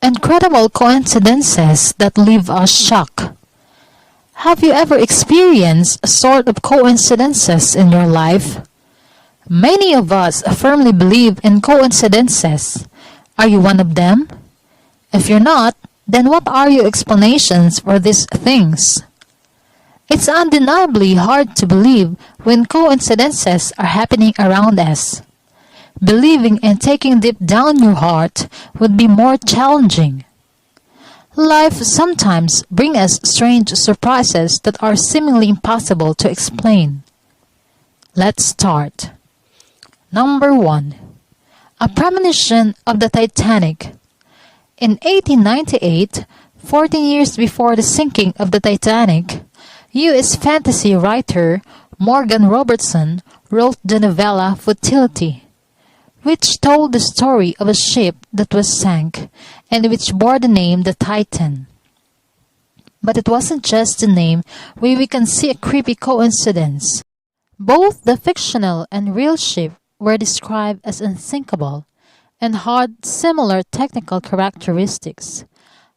Incredible coincidences that leave us shocked. Have you ever experienced a sort of coincidences in your life? Many of us firmly believe in coincidences. Are you one of them? If you're not, then what are your explanations for these things? It's undeniably hard to believe when coincidences are happening around us. Believing and taking deep down your heart would be more challenging. Life sometimes brings us strange surprises that are seemingly impossible to explain. Let's start. Number 1. A premonition of the Titanic. In 1898, 14 years before the sinking of the Titanic, U.S. fantasy writer Morgan Robertson wrote the novella Futility, which told the story of a ship that was sank and which bore the name the Titan. But it wasn't just the name where we can see a creepy coincidence. Both the fictional and real ship were described as unsinkable and had similar technical characteristics,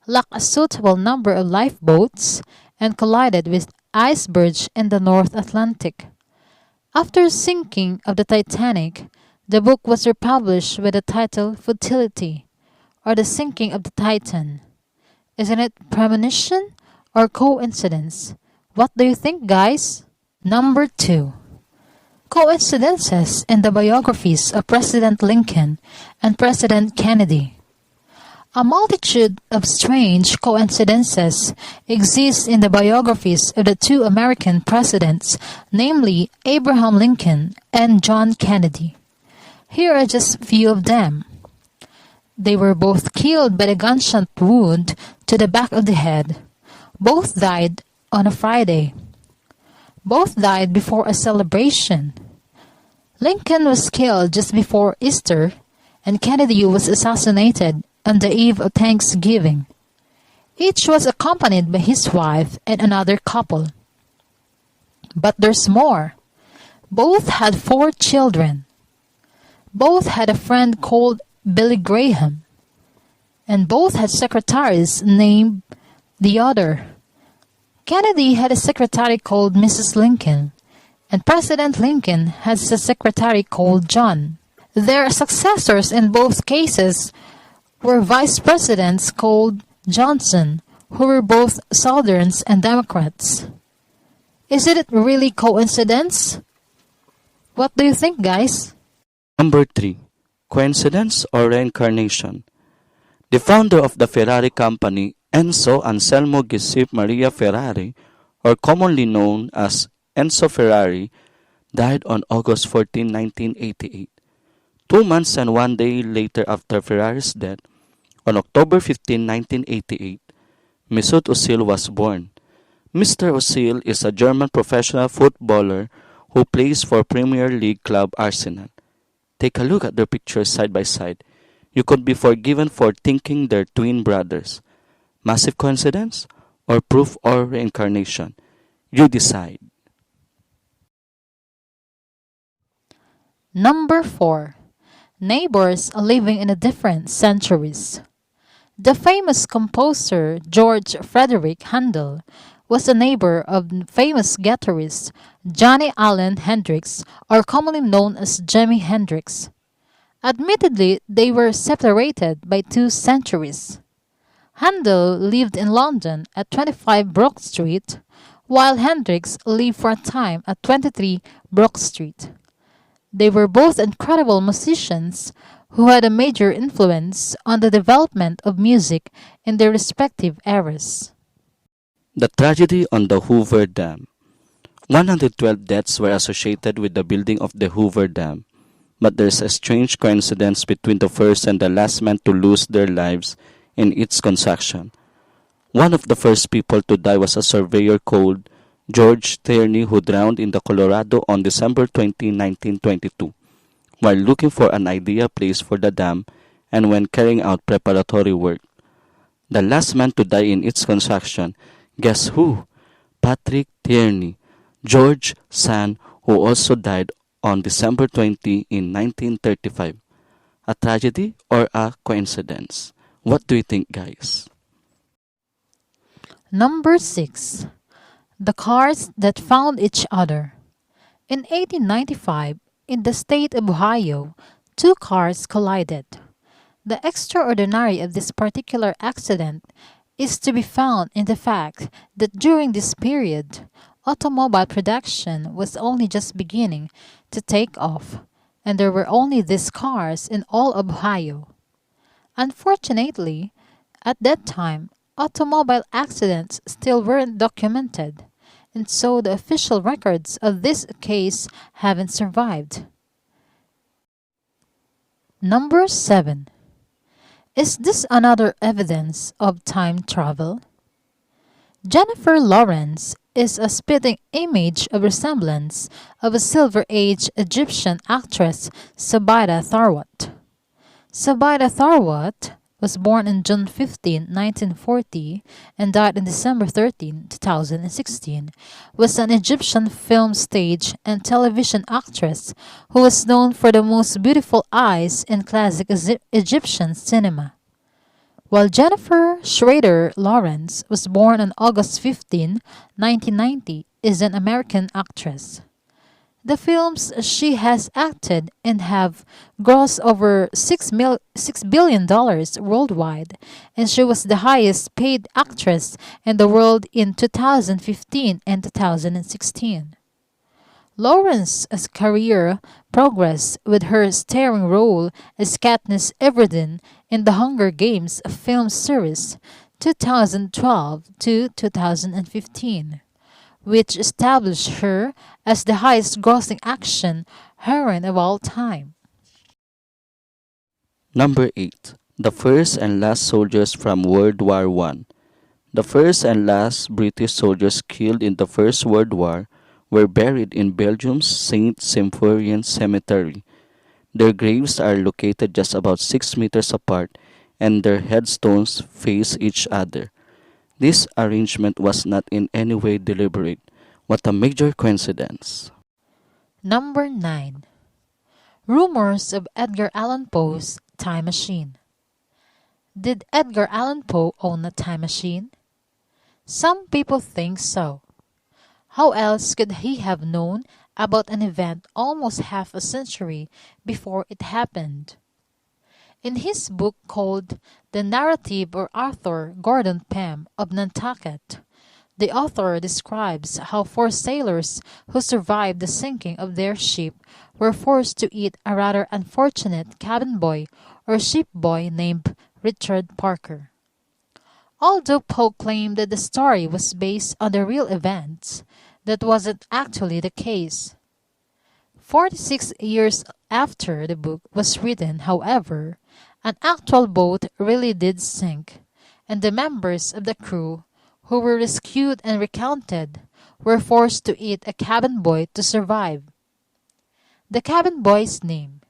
lacked a suitable number of lifeboats, and collided with icebergs in the North Atlantic. After sinking of the Titanic, the book was republished with the title Futility, or The Sinking of the Titan. Isn't it premonition or coincidence? What do you think, guys? Number 2. Coincidences in the biographies of President Lincoln and President Kennedy. A multitude of strange coincidences exist in the biographies of the two American presidents, namely Abraham Lincoln and John Kennedy. Here are just a few of them. They were both killed by a gunshot wound to the back of the head. Both died on a Friday. Both died before a celebration. Lincoln was killed just before Easter, and Kennedy was assassinated on the eve of Thanksgiving. Each was accompanied by his wife and another couple. But there's more. Both had 4 children. Both had a friend called Billy Graham, and both had secretaries named the other. Kennedy had a secretary called Mrs. Lincoln, and President Lincoln has a secretary called John. Their successors in both cases were vice presidents called Johnson, who were both Southerns and Democrats. Isn't it really coincidence? What do you think, guys? Number 3. Coincidence or reincarnation? The founder of the Ferrari company, Enzo Anselmo Giuseppe Maria Ferrari, or commonly known as Enzo Ferrari, died on August 14, 1988. 2 months and 1 day later after Ferrari's death, on October 15, 1988, Mesut Özil was born. Mr. Özil is a German professional footballer who plays for Premier League club Arsenal. Take a look at their pictures side by side. You could be forgiven for thinking they're twin brothers. Massive coincidence or proof or reincarnation? You decide. Number 4. Neighbors living in a different centuries. The famous composer George Frederick Handel was a neighbor of famous guitarist Johnny Allen Hendrix, or commonly known as Jimi Hendrix. Admittedly, they were separated by 2 centuries. Handel lived in London at 25 Brook Street, while Hendrix lived for a time at 23 Brook Street. They were both incredible musicians who had a major influence on the development of music in their respective eras. The tragedy on the Hoover Dam. 112 deaths were associated with the building of the Hoover Dam, but there's a strange coincidence between the first and the last men to lose their lives in its construction. One of the first people to die was a surveyor called George Tierney, who drowned in the Colorado on December 20, 1922, while looking for an ideal place for the dam and when carrying out preparatory work. The last man to die in its construction, guess who? Patrick Tierney, George's son, who also died on December 20 in 1935. A tragedy or a coincidence? What do you think, guys? Number 6. The cars that found each other. In 1895, in the state of Ohio, two cars collided. The extraordinary of this particular accident is to be found in the fact that during this period, automobile production was only just beginning to take off, and there were only these cars in all of Ohio. Unfortunately, at that time, automobile accidents still weren't documented, and so the official records of this case haven't survived. Number 7. Is this another evidence of time travel? Jennifer Lawrence is a spitting image of resemblance of a Silver Age Egyptian actress Sabaida Tharwat. Sabaida Tharwat was born on June 15, 1940 and died on December 13, 2016, was an Egyptian film, stage, and television actress who was known for the most beautiful eyes in classic Egyptian cinema. While Jennifer Schrader Lawrence was born on August 15, 1990, is an American actress. The films she has acted in have grossed over $6 billion worldwide, and she was the highest paid actress in the world in 2015 and 2016. Lawrence's career progressed with her starring role as Katniss Everdeen in the Hunger Games film series 2012 to 2015, which established her as the highest grossing action heroine of all time. Number 8. The first and last soldiers from World War One. The first and last British soldiers killed in the First World War were buried in Belgium's Saint Symphorien Cemetery. Their graves are located just about 6 meters apart and their headstones face each other. This arrangement was not in any way deliberate. What a major coincidence. Number 9. Rumors of Edgar Allan Poe's time machine. Did Edgar Allan Poe own a time machine? Some people think so. How else could he have known about an event almost half a century before it happened? In his book called The Narrative or Arthur Gordon Pym of Nantucket, the author describes how four sailors who survived the sinking of their ship were forced to eat a rather unfortunate cabin boy or ship boy named Richard Parker. Although Poe claimed that the story was based on the real events, that wasn't actually the case. 46 years after the book was written, however, an actual boat really did sink, and the members of the crew who were rescued and recounted were forced to eat a cabin boy to survive. The cabin boy's name.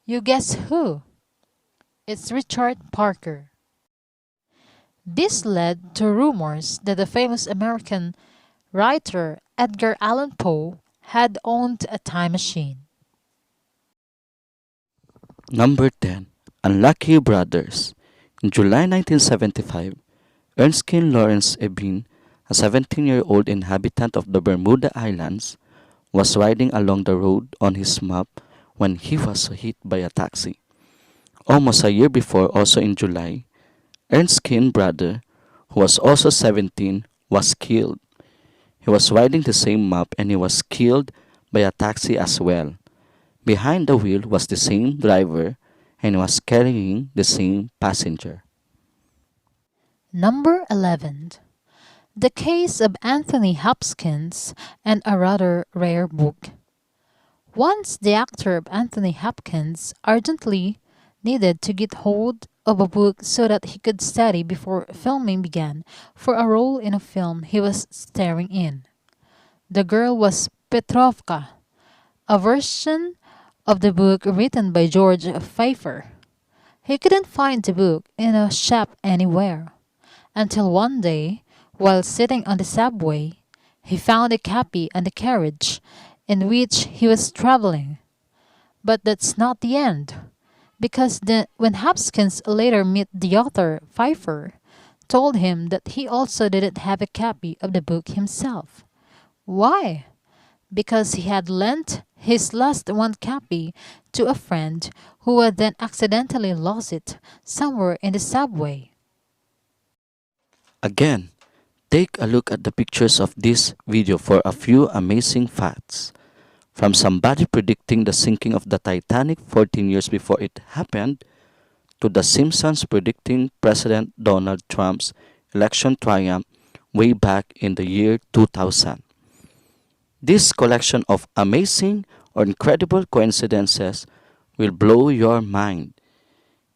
You guess who? It's Richard Parker. This led to rumors that the famous American writer Edgar Allan Poe had owned a time machine. Number 10. Unlucky Brothers. In July 1975, Erskine Lawrence Ebin, a 17-year-old inhabitant of the Bermuda Islands, was riding along the road on his mop when he was hit by a taxi. Almost a year before, also in July, Erskine's brother, who was also 17, was killed. He was riding the same mop and he was killed by a taxi as well. Behind the wheel was the same driver and he was carrying the same passenger. Number 11. The Case of Anthony Hopkins and a Rather Rare Book. Once the actor of Anthony Hopkins urgently needed to get hold of a book so that he could study before filming began for a role in a film he was starring in. The girl was Petrovka, a version of the book written by George Pfeiffer. He couldn't find the book in a shop anywhere, until one day, while sitting on the subway, he found a copy on the carriage in which he was traveling. But that's not the end. Because when Hopkins later met the author, Pfeiffer told him that he also didn't have a copy of the book himself. Why? Because he had lent his last one copy to a friend who had then accidentally lost it somewhere in the subway. Again, take a look at the pictures of this video for a few amazing facts. From somebody predicting the sinking of the Titanic 14 years before it happened, to the Simpsons predicting President Donald Trump's election triumph way back in the year 2000. This collection of amazing or incredible coincidences will blow your mind.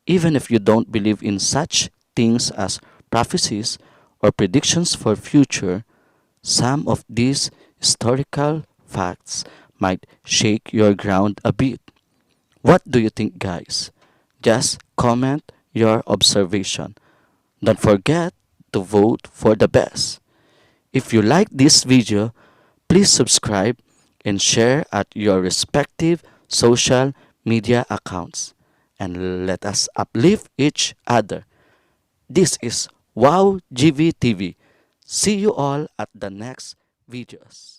Even if you don't believe in such things as prophecies or predictions for future, some of these historical facts might shake your ground a bit. What do you think, guys? Just comment your observation. Don't forget to vote for the best. If you like this video, please subscribe and share at your respective social media accounts. And let us uplift each other. This is Wow GV TV. See you all at the next videos.